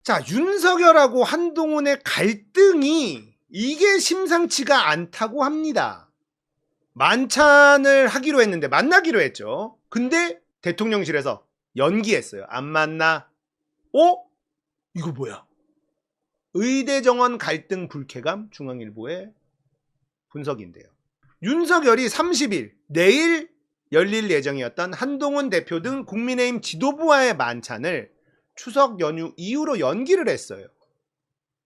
자, 윤석열하고 한동훈의 갈등이 이게 심상치가 않다고 합니다. 만찬을 하기로 했는데 만나기로 했죠. 근데 대통령실에서 연기했어요. 안 만나. 이거 뭐야? 의대 정원 갈등 불쾌감, 중앙일보의 분석인데요. 윤석열이 30일 내일 열릴 예정이었던 한동훈 대표 등 국민의힘 지도부와의 만찬을 추석 연휴 이후로 연기를 했어요.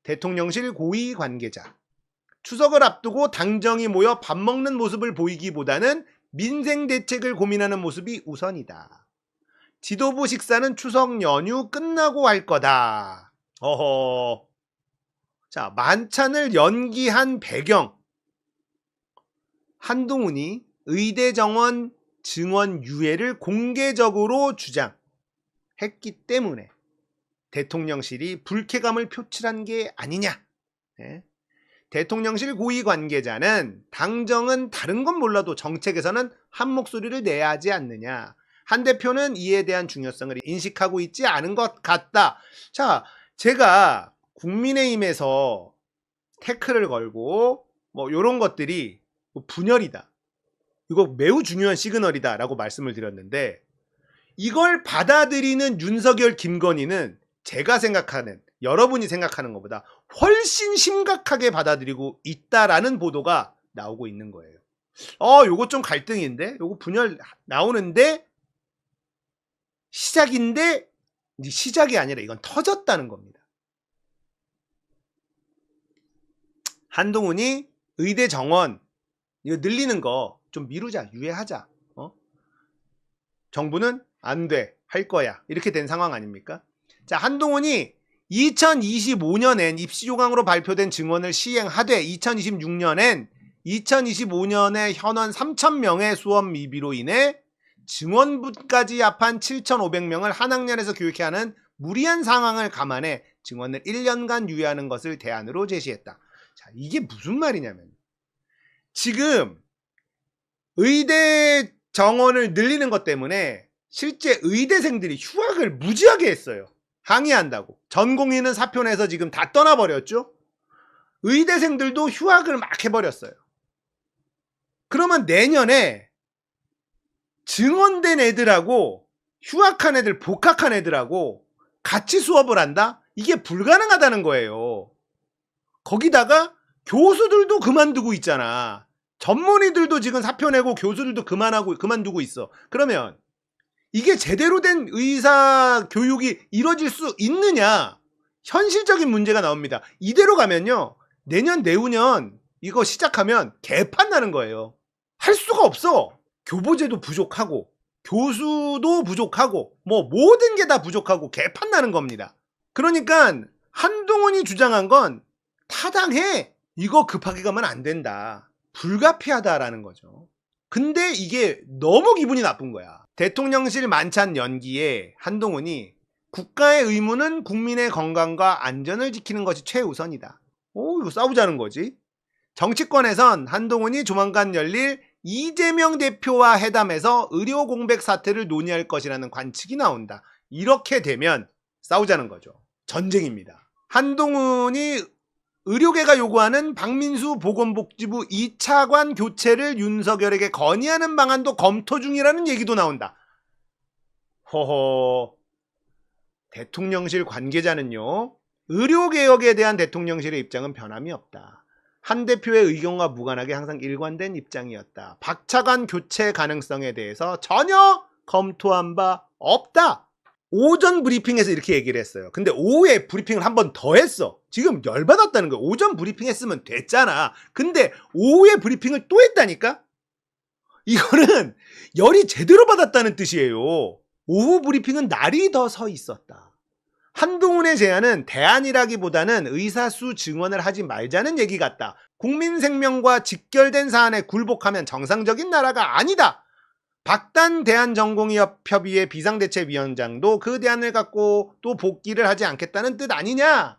대통령실 고위 관계자. 추석을 앞두고 당정이 모여 밥 먹는 모습을 보이기보다는 민생 대책을 고민하는 모습이 우선이다. 지도부 식사는 추석 연휴 끝나고 할 거다. 자, 만찬을 연기한 배경. 한동훈이 의대 정원 증원 유예를 공개적으로 주장했기 때문에 대통령실이 불쾌감을 표출한 게 아니냐. 네. 대통령실 고위 관계자는 당정은 다른 건 몰라도 정책에서는 한 목소리를 내야 하지 않느냐. 한 대표는 이에 대한 중요성을 인식하고 있지 않은 것 같다. 자, 제가 국민의힘에서 태클을 걸고 뭐 이런 것들이 분열이다. 이거 매우 중요한 시그널이다 라고 말씀을 드렸는데 이걸 받아들이는 윤석열, 김건희는 제가 생각하는, 여러분이 생각하는 것보다 훨씬 심각하게 받아들이고 있다라는 보도가 나오고 있는 거예요. 요거 좀 갈등인데? 요거 분열 나오는데 시작인데 시작이 아니라 이건 터졌다는 겁니다. 한동훈이 의대 정원 이거 늘리는 거 좀 미루자, 유예하자. 정부는 안 돼, 할 거야. 이렇게 된 상황 아닙니까? 자, 한동훈이 2025년엔 입시 조강으로 발표된 증원을 시행하되 2026년엔 2025년에 현원 3,000명의 수업 미비로 인해 증원부까지 합한 7,500명을 한 학년에서 교육해야 하는 무리한 상황을 감안해 증원을 1년간 유예하는 것을 대안으로 제시했다. 자, 이게 무슨 말이냐면 지금 의대 정원을 늘리는 것 때문에 실제 의대생들이 휴학을 무지하게 했어요. 항의한다고. 전공의는 사표 내서 지금 다 떠나버렸죠. 의대생들도 휴학을 막 해버렸어요. 그러면 내년에 증원된 애들하고 휴학한 애들, 복학한 애들하고 같이 수업을 한다? 이게 불가능하다는 거예요. 거기다가 교수들도 그만두고 있잖아. 전문의들도 지금 사표 내고 교수들도 그만두고 있어. 그러면 이게 제대로 된 의사 교육이 이루어질 수 있느냐? 현실적인 문제가 나옵니다. 이대로 가면요. 내년, 내후년 이거 시작하면 개판 나는 거예요. 할 수가 없어. 교보제도 부족하고 교수도 부족하고 뭐 모든 게 다 부족하고 개판 나는 겁니다. 그러니까 한동훈이 주장한 건 타당해. 이거 급하게 가면 안 된다. 불가피하다라는 거죠. 근데 이게 너무 기분이 나쁜 거야. 대통령실 만찬 연기에 한동훈이 국가의 의무는 국민의 건강과 안전을 지키는 것이 최우선이다. 이거 싸우자는 거지. 정치권에선 한동훈이 조만간 열릴 이재명 대표와 회담에서 의료 공백 사태를 논의할 것이라는 관측이 나온다. 이렇게 되면 싸우자는 거죠. 전쟁입니다. 한동훈이 의료계가 요구하는 박민수 보건복지부 2차관 교체를 윤석열에게 건의하는 방안도 검토 중이라는 얘기도 나온다. 대통령실 관계자는요. 의료개혁에 대한 대통령실의 입장은 변함이 없다. 한 대표의 의견과 무관하게 항상 일관된 입장이었다. 박 차관 교체 가능성에 대해서 전혀 검토한 바 없다. 오전 브리핑에서 이렇게 얘기를 했어요. 근데 오후에 브리핑을 한 번 더 했어. 지금 열받았다는 거야. 오전 브리핑 했으면 됐잖아. 근데 오후에 브리핑을 또 했다니까? 이거는 열이 제대로 받았다는 뜻이에요. 오후 브리핑은 날이 더 서 있었다. 한동훈의 제안은 대안이라기보다는 의사수 증원을 하지 말자는 얘기 같다. 국민 생명과 직결된 사안에 굴복하면 정상적인 나라가 아니다. 박단 대한전공의협협의회 비상대책위원장도 그 대안을 갖고 또 복귀를 하지 않겠다는 뜻 아니냐?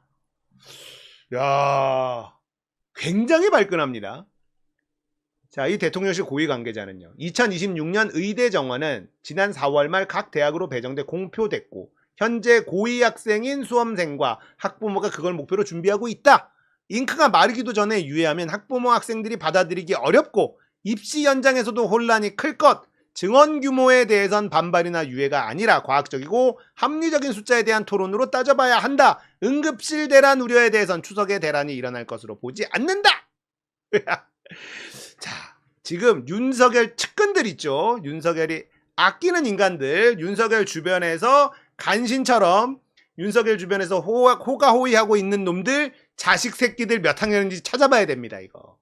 야, 굉장히 발끈합니다. 자, 이 대통령실 고위 관계자는요. 2026년 의대 정원은 지난 4월 말 각 대학으로 배정돼 공표됐고 현재 고2 학생인 수험생과 학부모가 그걸 목표로 준비하고 있다. 잉크가 마르기도 전에 유예하면 학부모 학생들이 받아들이기 어렵고 입시 현장에서도 혼란이 클 것. 증원 규모에 대해선 반발이나 유예가 아니라 과학적이고 합리적인 숫자에 대한 토론으로 따져봐야 한다. 응급실 대란 우려에 대해선 추석에 대란이 일어날 것으로 보지 않는다. 자, 지금 윤석열 측근들 있죠. 윤석열이 아끼는 인간들, 윤석열 주변에서 간신처럼 윤석열 주변에서 호가호위하고 있는 놈들, 자식 새끼들 몇 학년인지 찾아봐야 됩니다. 이거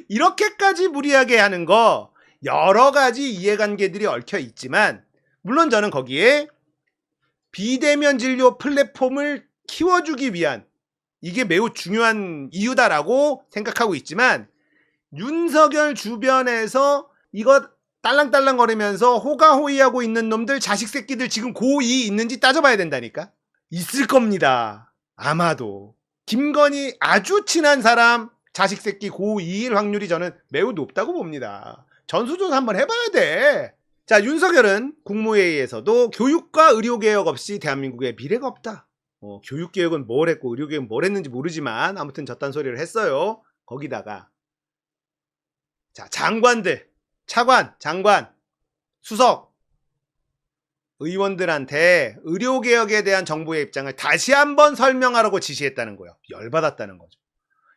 이렇게까지 무리하게 하는 거 여러 가지 이해관계들이 얽혀 있지만, 물론 저는 거기에 비대면 진료 플랫폼을 키워주기 위한 이게 매우 중요한 이유다라고 생각하고 있지만, 윤석열 주변에서 이거 딸랑딸랑거리면서 호가호위하고 있는 놈들, 자식 새끼들 지금 고2 있는지 따져봐야 된다니까. 있을 겁니다. 아마도 김건희 아주 친한 사람 자식 새끼 고2일 확률이 저는 매우 높다고 봅니다. 전수조사 한번 해봐야 돼. 자, 윤석열은 국무회의에서도 교육과 의료개혁 없이 대한민국에 미래가 없다. 교육개혁은 뭘 했고 의료개혁은 뭘 했는지 모르지만 아무튼 저딴 소리를 했어요. 거기다가 자, 장관들, 차관, 장관, 수석, 의원들한테 의료개혁에 대한 정부의 입장을 다시 한번 설명하라고 지시했다는 거예요. 열받았다는 거죠.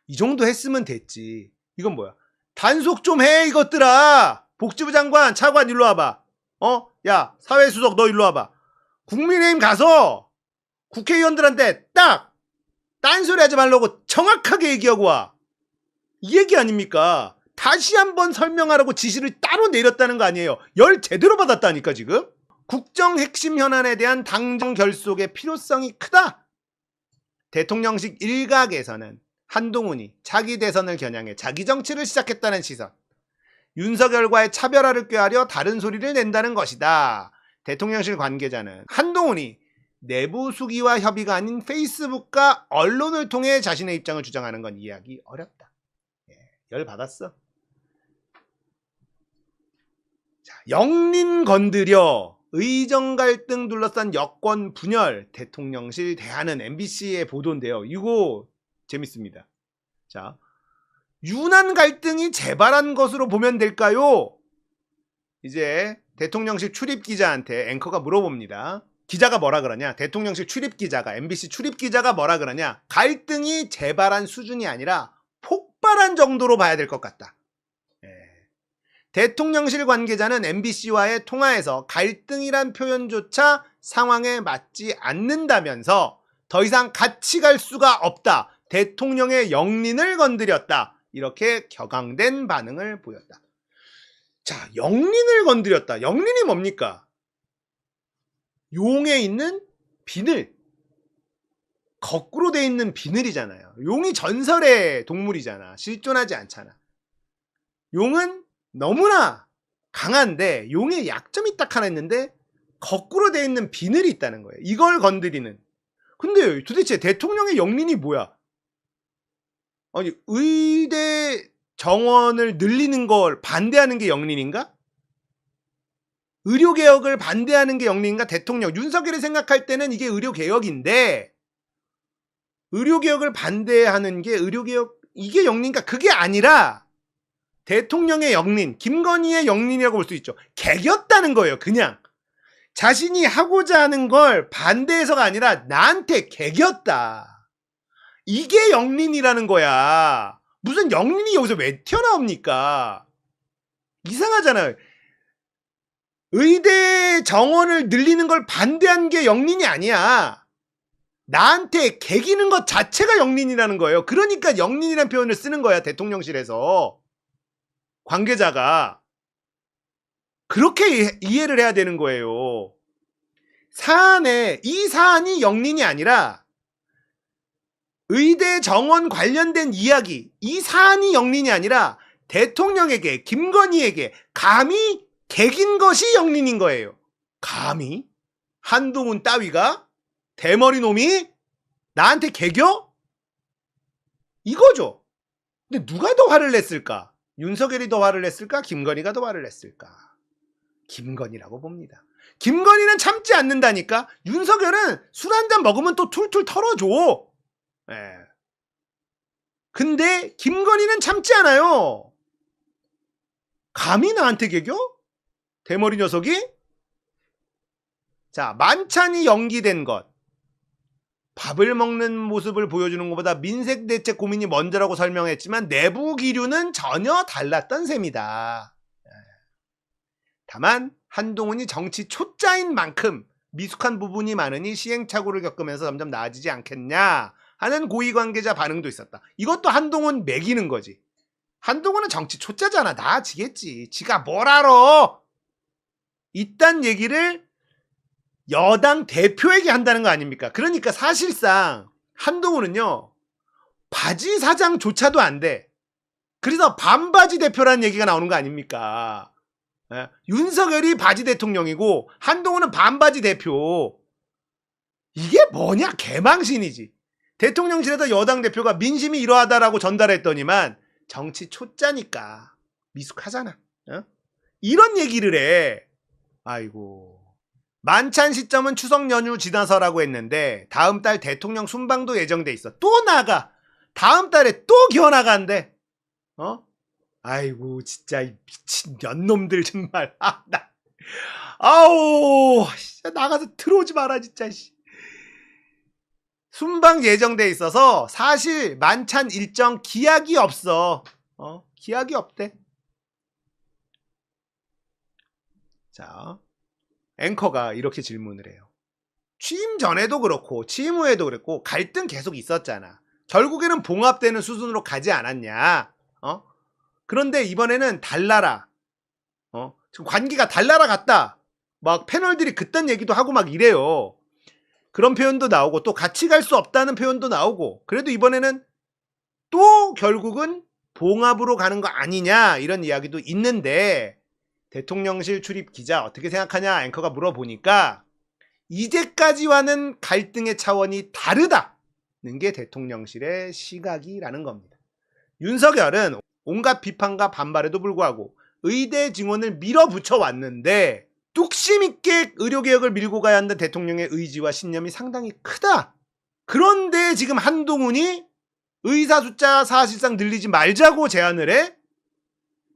이 정도 했으면 됐지. 이건 뭐야? 단속 좀 해, 이것들아. 복지부 장관, 차관 일로 와봐. 야, 사회수석 너 일로 와봐. 국민의힘 가서 국회의원들한테 딱 딴소리 하지 말라고 정확하게 얘기하고 와. 이 얘기 아닙니까? 다시 한번 설명하라고 지시를 따로 내렸다는 거 아니에요. 열 제대로 받았다니까 지금. 국정 핵심 현안에 대한 당정 결속의 필요성이 크다. 대통령실 일각에서는 한동훈이 자기 대선을 겨냥해 자기 정치를 시작했다는 시선, 윤석열과의 차별화를 꾀하려 다른 소리를 낸다는 것이다. 대통령실 관계자는 한동훈이 내부 수기와 협의가 아닌 페이스북과 언론을 통해 자신의 입장을 주장하는 건 이해하기 어렵다. 열받았어. 자, 영린 건드려 의정 갈등 둘러싼 여권 분열, 대통령실 대하는 MBC의 보도인데요. 이거 재밌습니다. 자, 유난 갈등이 재발한 것으로 보면 될까요? 이제 대통령실 출입 기자한테 앵커가 물어봅니다. 기자가 뭐라 그러냐? 대통령실 출입 기자가, MBC 출입 기자가 뭐라 그러냐? 갈등이 재발한 수준이 아니라 폭발한 정도로 봐야 될 것 같다. 대통령실 관계자는 MBC와의 통화에서 갈등이란 표현조차 상황에 맞지 않는다면서 더 이상 같이 갈 수가 없다. 대통령의 영린을 건드렸다. 이렇게 격앙된 반응을 보였다. 자, 영린을 건드렸다. 영린이 뭡니까? 용에 있는 비늘. 거꾸로 돼 있는 비늘이잖아요. 용이 전설의 동물이잖아. 실존하지 않잖아. 용은 너무나 강한데 용의 약점이 딱 하나 있는데 거꾸로 돼 있는 비늘이 있다는 거예요. 이걸 건드리는. 근데 도대체 대통령의 영린이 뭐야? 아니, 의대 정원을 늘리는 걸 반대하는 게 영린인가? 의료개혁을 반대하는 게 영린인가? 대통령 윤석열이 생각할 때는 이게 의료개혁인데, 의료개혁을 반대하는 게 의료개혁, 이게 영린인가? 그게 아니라 대통령의 영린, 김건희의 영린이라고 볼 수 있죠. 개겼다는 거예요. 그냥 자신이 하고자 하는 걸 반대해서가 아니라 나한테 개겼다. 이게 영린이라는 거야. 무슨 영린이 여기서 왜 튀어나옵니까? 이상하잖아요. 의대 정원을 늘리는 걸 반대한 게 영린이 아니야. 나한테 개기는 것 자체가 영린이라는 거예요. 그러니까 영린이라는 표현을 쓰는 거야. 대통령실에서 관계자가 그렇게 이해를 해야 되는 거예요. 이 사안이 영린이 아니라 의대 정원 관련된 이야기, 이 사안이 영린이 아니라 대통령에게, 김건희에게 감히 개긴 것이 영린인 거예요. 감히? 한동훈 따위가? 대머리 놈이? 나한테 개겨? 이거죠. 근데 누가 더 화를 냈을까? 윤석열이 더 화를 냈을까? 김건희가 더 화를 냈을까? 김건희라고 봅니다. 김건희는 참지 않는다니까. 윤석열은 술 한잔 먹으면 또 툴툴 털어줘. 예. 근데 김건희는 참지 않아요. 감히 나한테 개겨? 대머리 녀석이? 자, 만찬이 연기된 것. 밥을 먹는 모습을 보여주는 것보다 민생 대책 고민이 먼저라고 설명했지만 내부 기류는 전혀 달랐던 셈이다. 다만 한동훈이 정치 초짜인 만큼 미숙한 부분이 많으니 시행착오를 겪으면서 점점 나아지지 않겠냐 하는 고위 관계자 반응도 있었다. 이것도 한동훈 매기는 거지. 한동훈은 정치 초짜잖아. 나아지겠지. 지가 뭘 알아. 이딴 얘기를 여당 대표에게 한다는 거 아닙니까? 그러니까 사실상 한동훈은요, 바지 사장조차도 안 돼. 그래서 반바지 대표라는 얘기가 나오는 거 아닙니까? 예? 윤석열이 바지 대통령이고 한동훈은 반바지 대표. 이게 뭐냐? 개망신이지. 대통령실에서 여당 대표가 민심이 이러하다라고 전달했더니만 정치 초짜니까 미숙하잖아. 어? 이런 얘기를 해. 아이고. 만찬 시점은 추석 연휴 지나서라고 했는데 다음 달 대통령 순방도 예정돼 있어. 또 나가. 다음 달에 또 기어나간대. 어? 아이고 진짜 이 미친 년놈들 정말. 아우 나가서 들어오지 마라 진짜. 순방 예정돼 있어서 사실 만찬 일정 기약이 없어. 기약이 없대. 자, 앵커가 이렇게 질문을 해요. 취임 전에도 그렇고 취임 후에도 그랬고 갈등 계속 있었잖아. 결국에는 봉합되는 수준으로 가지 않았냐. 그런데 이번에는 달라라. 지금 관계가 달라라 같다. 막 패널들이 그딴 얘기도 하고 막 이래요. 그런 표현도 나오고 또 같이 갈 수 없다는 표현도 나오고 그래도 이번에는 또 결국은 봉합으로 가는 거 아니냐 이런 이야기도 있는데 대통령실 출입 기자 어떻게 생각하냐 앵커가 물어보니까 이제까지와는 갈등의 차원이 다르다는 게 대통령실의 시각이라는 겁니다. 윤석열은 온갖 비판과 반발에도 불구하고 의대 증원을 밀어붙여 왔는데 뚝심 있게 의료개혁을 밀고 가야 한다는 대통령의 의지와 신념이 상당히 크다. 그런데 지금 한동훈이 의사 숫자 사실상 늘리지 말자고 제안을 해?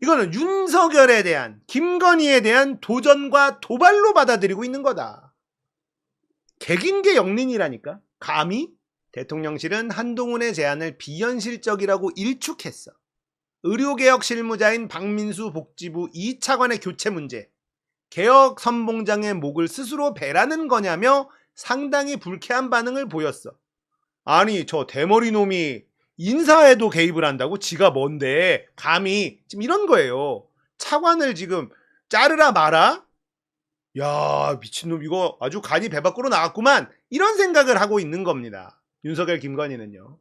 이거는 윤석열에 대한, 김건희에 대한 도전과 도발로 받아들이고 있는 거다. 객인계 영린이라니까. 감히 대통령실은 한동훈의 제안을 비현실적이라고 일축했어. 의료개혁 실무자인 박민수 복지부 2차관의 교체 문제, 개혁 선봉장의 목을 스스로 베라는 거냐며 상당히 불쾌한 반응을 보였어. 아니 저 대머리 놈이 인사에도 개입을 한다고? 지가 뭔데 감히. 지금 이런 거예요. 차관을 지금 자르라 마라? 야 미친놈 이거 아주 간이 배 밖으로 나왔구만. 이런 생각을 하고 있는 겁니다. 윤석열 김건희는요.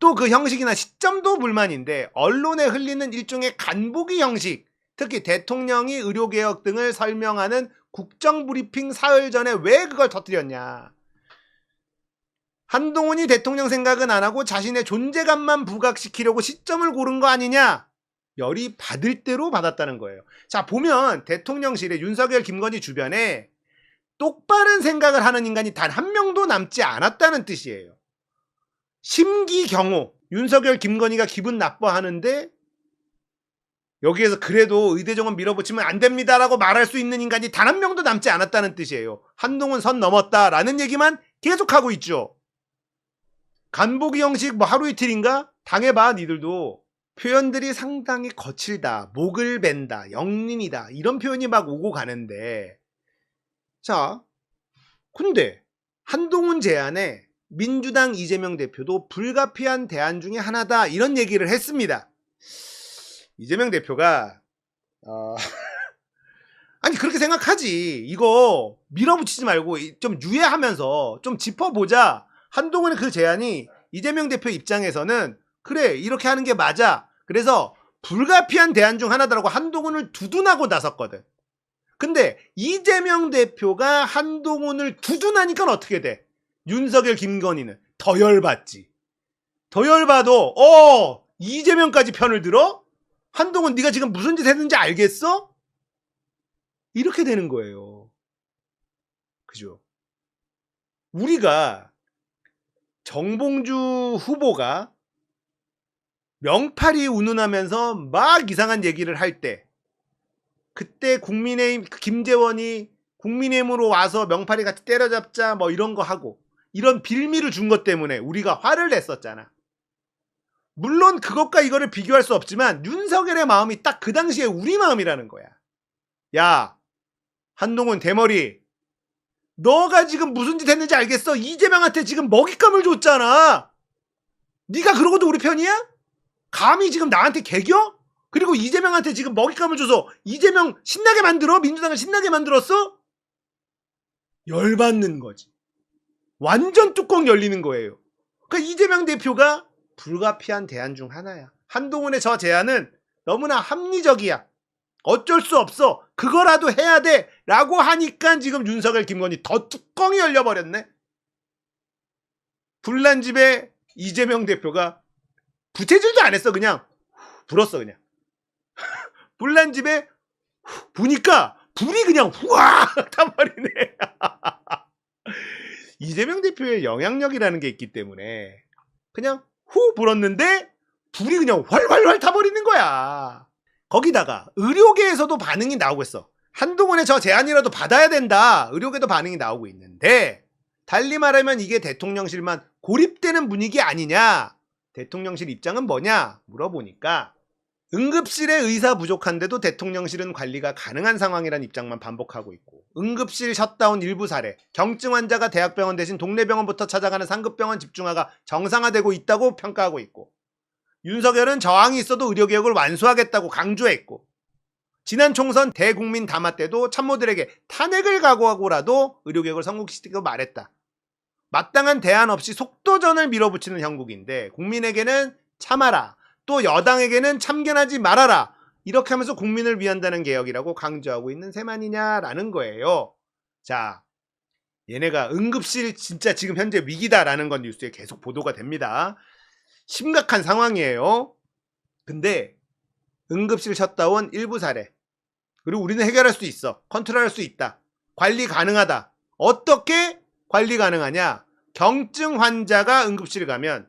또 그 형식이나 시점도 불만인데 언론에 흘리는 일종의 간보기 형식, 특히 대통령이 의료개혁 등을 설명하는 국정브리핑 사흘 전에 왜 그걸 터뜨렸냐. 한동훈이 대통령 생각은 안 하고 자신의 존재감만 부각시키려고 시점을 고른 거 아니냐. 열이 받을 대로 받았다는 거예요. 자 보면 대통령실에 윤석열 김건희 주변에 똑바른 생각을 하는 인간이 단 한 명도 남지 않았다는 뜻이에요. 심기경호, 윤석열 김건희가 기분 나빠하는데 여기에서 그래도 의대 정원 밀어붙이면 안 됩니다라고 말할 수 있는 인간이 단 한 명도 남지 않았다는 뜻이에요. 한동훈 선 넘었다라는 얘기만 계속하고 있죠. 간보기 형식 뭐 하루 이틀인가? 당해봐 니들도. 표현들이 상당히 거칠다, 목을 벤다, 영린이다 이런 표현이 막 오고 가는데 자 근데 한동훈 제안에 민주당 이재명 대표도 불가피한 대안 중에 하나다 이런 얘기를 했습니다. 이재명 대표가 아니 그렇게 생각하지. 이거 밀어붙이지 말고 좀 유예하면서 좀 짚어보자. 한동훈의 그 제안이 이재명 대표 입장에서는 그래 이렇게 하는 게 맞아. 그래서 불가피한 대안 중 하나다라고 한동훈을 두둔하고 나섰거든. 근데 이재명 대표가 한동훈을 두둔하니까 어떻게 돼? 윤석열 김건희는 더 열받지. 더 열받어. 이재명까지 편을 들어? 한동훈 네가 지금 무슨 짓 했는지 알겠어? 이렇게 되는 거예요. 그죠? 우리가 정봉주 후보가 명팔이 운운하면서 막 이상한 얘기를 할 때, 그때 국민의힘 김재원이 국민의힘으로 와서 명팔이 같이 때려잡자 뭐 이런 거 하고 이런 빌미를 준 것 때문에 우리가 화를 냈었잖아. 물론 그것과 이거를 비교할 수 없지만 윤석열의 마음이 딱 그 당시에 우리 마음이라는 거야. 야, 한동훈 대머리, 너가 지금 무슨 짓 했는지 알겠어? 이재명한테 지금 먹잇감을 줬잖아. 네가 그러고도 우리 편이야? 감히 지금 나한테 개겨? 그리고 이재명한테 지금 먹잇감을 줘서 이재명 신나게 만들어? 민주당을 신나게 만들었어? 열받는 거지. 완전 뚜껑 열리는 거예요. 그러니까 이재명 대표가 불가피한 대안 중 하나야. 한동훈의 저 제안은 너무나 합리적이야. 어쩔 수 없어. 그거라도 해야 돼. 라고 하니까 지금 윤석열, 김건희 더 뚜껑이 열려버렸네. 불난 집에 이재명 대표가 부채질도 안 했어. 그냥 불었어. 그냥. 불난 집에 부니까 불이 그냥 후악 타버리네. 이재명 대표의 영향력이라는 게 있기 때문에 그냥 후 불었는데 불이 그냥 활활활 타버리는 거야. 거기다가 의료계에서도 반응이 나오고 있어. 한동훈의 저 제안이라도 받아야 된다. 의료계도 반응이 나오고 있는데, 달리 말하면 이게 대통령실만 고립되는 분위기 아니냐. 대통령실 입장은 뭐냐 물어보니까 응급실에 의사 부족한데도 대통령실은 관리가 가능한 상황이란 입장만 반복하고 있고, 응급실 셧다운 일부 사례, 경증 환자가 대학병원 대신 동네 병원부터 찾아가는 상급병원 집중화가 정상화되고 있다고 평가하고 있고, 윤석열은 저항이 있어도 의료개혁을 완수하겠다고 강조했고, 지난 총선 대국민 담화 때도 참모들에게 탄핵을 각오하고라도 의료개혁을 성공시키고 말했다. 마땅한 대안 없이 속도전을 밀어붙이는 형국인데 국민에게는 참아라, 또 여당에게는 참견하지 말아라, 이렇게 하면서 국민을 위한다는 개혁이라고 강조하고 있는 셈 아니냐라는 거예요. 자, 얘네가 응급실 진짜 지금 현재 위기다라는 건 뉴스에 계속 보도가 됩니다. 심각한 상황이에요. 근데 응급실 셧다운 일부 사례, 그리고 우리는 해결할 수 있어, 컨트롤할 수 있다, 관리 가능하다. 어떻게 관리 가능하냐? 경증 환자가 응급실에 가면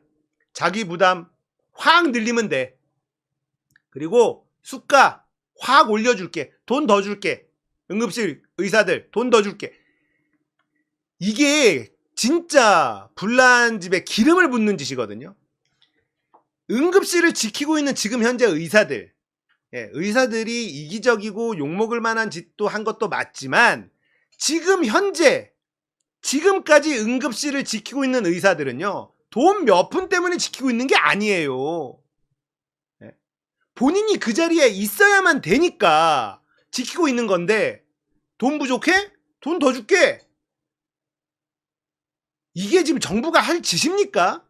자기 부담 확 늘리면 돼. 그리고 수가 확 올려줄게, 돈 더 줄게, 응급실 의사들 돈 더 줄게. 이게 진짜 불난 집에 기름을 붓는 짓이거든요. 응급실을 지키고 있는 지금 현재 의사들, 의사들이 이기적이고 욕먹을 만한 짓도 한 것도 맞지만, 지금 현재 지금까지 응급실을 지키고 있는 의사들은요, 돈 몇 푼 때문에 지키고 있는 게 아니에요. 본인이 그 자리에 있어야만 되니까 지키고 있는 건데, 돈 부족해? 돈 더 줄게. 이게 지금 정부가 할 짓입니까?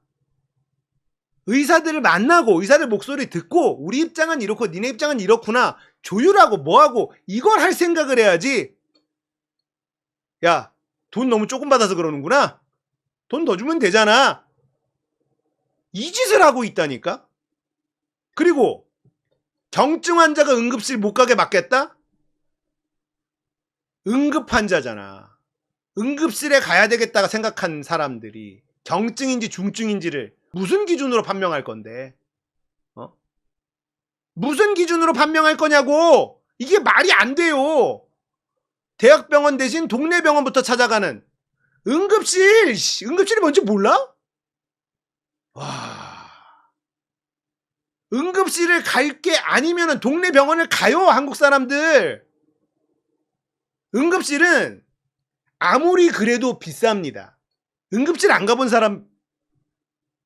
의사들을 만나고 의사들 목소리 듣고 우리 입장은 이렇고 니네 입장은 이렇구나 조율하고 뭐하고 이걸 할 생각을 해야지. 야, 돈 너무 조금 받아서 그러는구나, 돈 더 주면 되잖아, 이 짓을 하고 있다니까. 그리고 경증 환자가 응급실 못 가게 막겠다? 응급 환자잖아. 응급실에 가야 되겠다가 생각한 사람들이 경증인지 중증인지를 무슨 기준으로 판명할 건데? 무슨 기준으로 판명할 거냐고! 이게 말이 안 돼요. 대학병원 대신 동네 병원부터 찾아가는 응급실이 뭔지 몰라? 와, 응급실을 갈 게 아니면 동네 병원을 가요, 한국 사람들. 응급실은 아무리 그래도 비쌉니다. 응급실 안 가본 사람,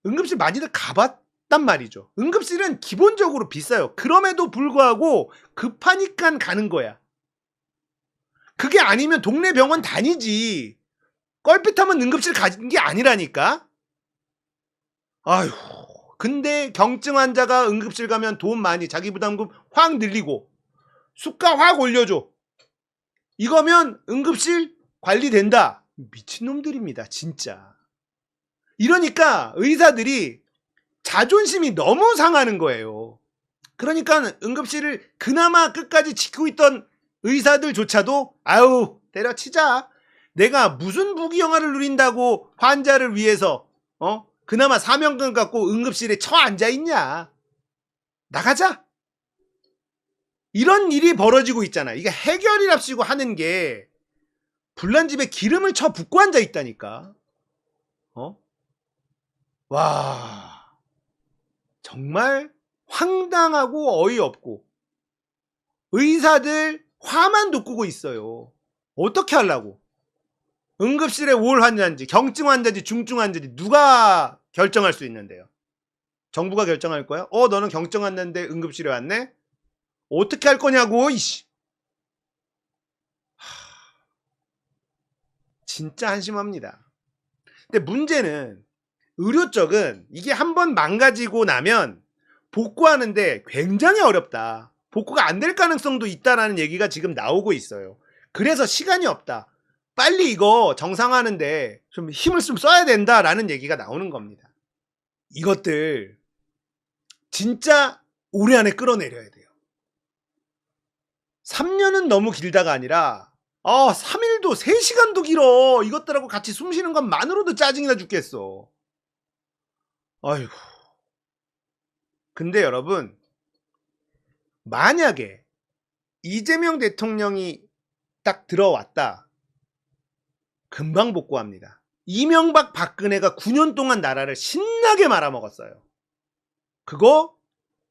응급실 많이들 가봤단 말이죠. 응급실은 기본적으로 비싸요. 그럼에도 불구하고 급하니까 가는 거야. 그게 아니면 동네 병원 다니지. 껄핏하면 응급실 가는 게 아니라니까. 아휴, 근데 경증 환자가 응급실 가면 돈 많이, 자기 부담금 확 늘리고 수가 확 올려줘. 이거면 응급실 관리된다. 미친놈들입니다, 진짜. 이러니까 의사들이 자존심이 너무 상하는 거예요. 그러니까 응급실을 그나마 끝까지 지키고 있던 의사들조차도 아유, 때려치자, 내가 무슨 부귀영화를 누린다고 환자를 위해서 그나마 사명감 갖고 응급실에 앉아 있냐. 나가자. 이런 일이 벌어지고 있잖아. 이게 해결이랍시고 하는 게 불난 집에 기름을 쳐 붓고 앉아 있다니까. 와, 정말 황당하고 어이없고 의사들 화만 돋구고 있어요. 어떻게 하려고? 응급실에 올 환자인지 경증 환자인지 중증 환자인지 누가 결정할 수 있는데요? 정부가 결정할 거야? 너는 경증 환자인데 응급실에 왔네? 어떻게 할 거냐고. 이씨. 진짜 한심합니다. 근데 문제는 의료 쪽은 이게 한번 망가지고 나면 복구하는데 굉장히 어렵다. 복구가 안 될 가능성도 있다라는 얘기가 지금 나오고 있어요. 그래서 시간이 없다. 빨리 이거 정상화하는데 좀 힘을 좀 써야 된다라는 얘기가 나오는 겁니다. 이것들 진짜 올해 안에 끌어내려야 돼요. 3년은 너무 길다가 아니라 3일도 3시간도 길어. 이것들하고 같이 숨 쉬는 것만으로도 짜증이 나 죽겠어. 아이고. 근데 여러분, 만약에 이재명 대통령이 딱 들어왔다. 금방 복구합니다. 이명박 박근혜가 9년 동안 나라를 신나게 말아먹었어요. 그거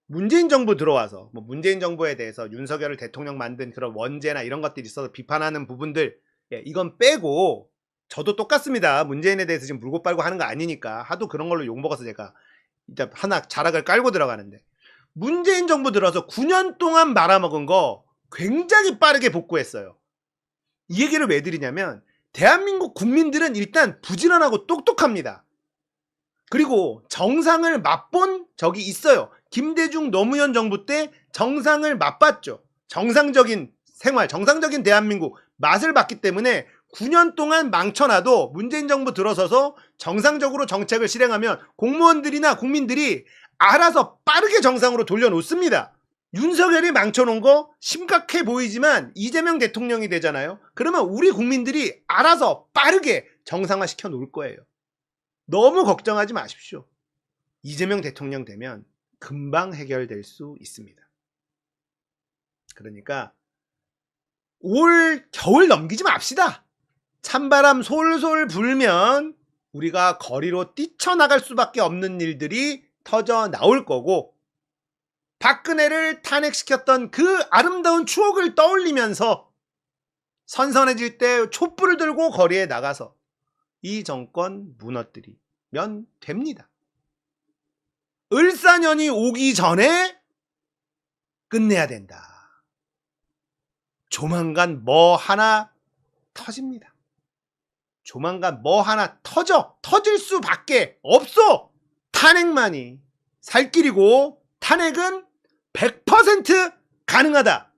문재인 정부 들어와서 문재인 정부에 대해서 윤석열을 대통령 만든 그런 원죄나 이런 것들이 있어서 비판하는 부분들, 이건 빼고 저도 똑같습니다. 문재인에 대해서 지금 물고 빨고 하는 거 아니니까 하도 그런 걸로 욕먹어서 제가 일단 하나 자락을 깔고 들어가는데, 문재인 정부 들어서 9년 동안 말아먹은 거 굉장히 빠르게 복구했어요. 이 얘기를 왜 드리냐면 대한민국 국민들은 일단 부지런하고 똑똑합니다. 그리고 정상을 맛본 적이 있어요. 김대중 노무현 정부 때 정상을 맛봤죠. 정상적인 생활, 정상적인 대한민국 맛을 봤기 때문에 9년 동안 망쳐놔도 문재인 정부 들어서서 정상적으로 정책을 실행하면 공무원들이나 국민들이 알아서 빠르게 정상으로 돌려놓습니다. 윤석열이 망쳐놓은 거 심각해 보이지만 이재명 대통령이 되잖아요. 그러면 우리 국민들이 알아서 빠르게 정상화 시켜 놓을 거예요. 너무 걱정하지 마십시오. 이재명 대통령 되면 금방 해결될 수 있습니다. 그러니까 올 겨울 넘기지 맙시다. 찬바람 솔솔 불면 우리가 거리로 뛰쳐나갈 수밖에 없는 일들이 터져 나올 거고, 박근혜를 탄핵시켰던 그 아름다운 추억을 떠올리면서 선선해질 때 촛불을 들고 거리에 나가서 이 정권 무너뜨리면 됩니다. 을사년이 오기 전에 끝내야 된다. 조만간 뭐 하나 터집니다. 조만간 뭐 하나 터질 수밖에 없어. 탄핵만이 살 길이고 탄핵은 100% 가능하다.